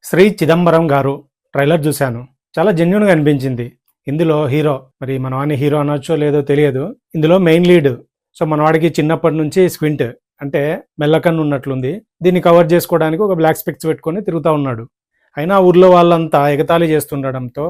శ్రీ చిదంబరం గారు ట్రైలర్ చూశాను. చాలా జెన్యూన్‌గా అనిపించింది. ఇందులో హీరో, మరి మనవాడిని హీరో అనొచ్చో లేదో తెలియదు. ఇందులో మెయిన్ లీడ్. సో, మనవాడికి చిన్నప్పటి నుంచి స్క్వింట్ అంటే మెల్లకన్ను ఉన్నట్లుంది. దీన్ని కవర్ చేసుకోవడానికి ఒక బ్లాక్ స్పెక్స్ పెట్టుకొని తిరుగుతా ఉన్నాడు. అయినా ఊర్లో వాళ్ళంతా ఎగతాళి చేస్తుండడంతో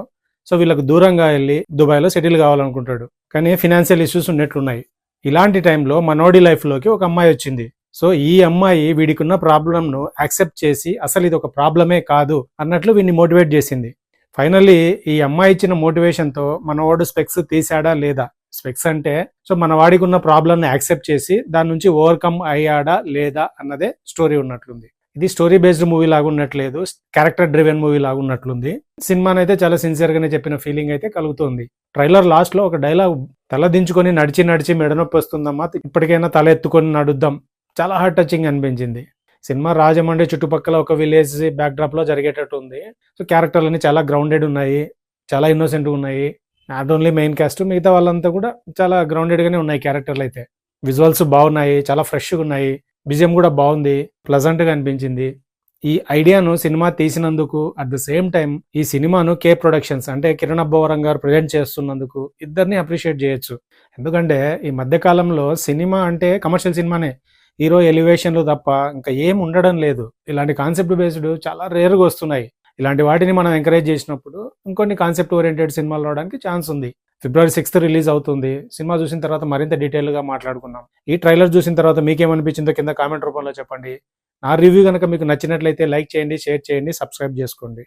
సో, వీళ్ళకు దూరంగా వెళ్ళి దుబాయ్‌లో సెటిల్ కావాలనుకుంటాడు. కానీ ఫినాన్షియల్ ఇష్యూస్ ఉన్నట్లున్నాయి. ఇలాంటి టైంలో మనోడి లైఫ్‌లోకి ఒక అమ్మాయి వచ్చింది. సో, ఈ అమ్మాయి వీడికున్న ప్రాబ్లమ్‌ను యాక్సెప్ట్ చేసి అసలు ఇది ఒక ప్రాబ్లమే కాదు అన్నట్లు వీడిని మోటివేట్ చేసింది. ఫైనల్లీ ఈ అమ్మాయి ఇచ్చిన మోటివేషన్‌తో మనవాడు స్పెక్స్ తీసాడా లేదా? స్పెక్స్ అంటే సో, మన వాడికి ఉన్న ప్రాబ్లమ్‌ని యాక్సెప్ట్ చేసి దాని నుంచి ఓవర్‌కమ్ అయ్యాడా లేదా అన్నదే స్టోరీ ఉన్నట్లుంది. ఇది స్టోరీ బేస్డ్ మూవీ లాగా ఉన్నట్లేదు. క్యారెక్టర్ డ్రివెన్ మూవీ లాగా ఉన్నట్లుంది. సినిమానైతే చాలా సిన్సియర్ గానే చెప్పిన ఫీలింగ్ అయితే కలుగుతుంది. ట్రైలర్ లాస్ట్ లో ఒక డైలాగ్, తల దించుకొని నడిచి నడిచి మెడనొప్పి వస్తుందమ్మా, ఇప్పటికైనా తల ఎత్తుకొని నడుద్దాం, చాలా హార్ట్ టచింగ్ అనిపించింది. సినిమా రాజమండ్రి చుట్టుపక్కల ఒక విలేజ్ బ్యాక్డ్రాప్ లో జరిగేటట్టు ఉంది. సో క్యారెక్టర్లన్నీ చాలా గ్రౌండెడ్ ఉన్నాయి, చాలా ఇన్నోసెంట్ ఉన్నాయి. నాట్ ఓన్లీ మెయిన్ క్యాస్ట్, మిగతా వాళ్ళంతా కూడా చాలా గ్రౌండెడ్ గానే ఉన్నాయి క్యారెక్టర్లు అయితే. విజువల్స్ బాగున్నాయి, చాలా ఫ్రెష్గా ఉన్నాయి. బిజిఎం కూడా బాగుంది, ప్లజెంట్ గా అనిపించింది. ఈ ఐడియాను సినిమా తీసినందుకు, అట్ ద సేమ్ టైం ఈ సినిమాను కే ప్రొడక్షన్స్ అంటే కిరణ్ అబ్బవరం గారు ప్రజెంట్ చేస్తున్నందుకు ఇద్దరిని అప్రిషియేట్ చేయొచ్చు. ఎందుకంటే ఈ మధ్య కాలంలో సినిమా అంటే కమర్షియల్ సినిమానే, హీరో ఎలివేషన్లు తప్ప ఇంకా ఏం ఉండడం లేదు. ఇలాంటి కాన్సెప్ట్ బేస్డ్ చాలా రేర్గా వస్తున్నాయి. ఇలాంటి వాటిని మనం ఎంకరేజ్ చేసినప్పుడు ఇంకొన్ని కాన్సెప్ట్ ఓరియంటెడ్ సినిమాలు రావడానికి ఛాన్స్ ఉంది. ఫిబ్రవరి 6th రిలీజ్ అవుతుంది. సినిమా చూసిన తర్వాత మరింత డీటెయిల్గా మాట్లాడుకుందాం. ఈ ట్రైలర్ చూసిన తర్వాత మీకేమనిపించిందో కింద కామెంట్ రూపంలో చెప్పండి. నా రివ్యూ కనుక మీకు నచ్చినట్లయితే లైక్ చేయండి, షేర్ చేయండి, సబ్స్క్రైబ్ చేసుకోండి.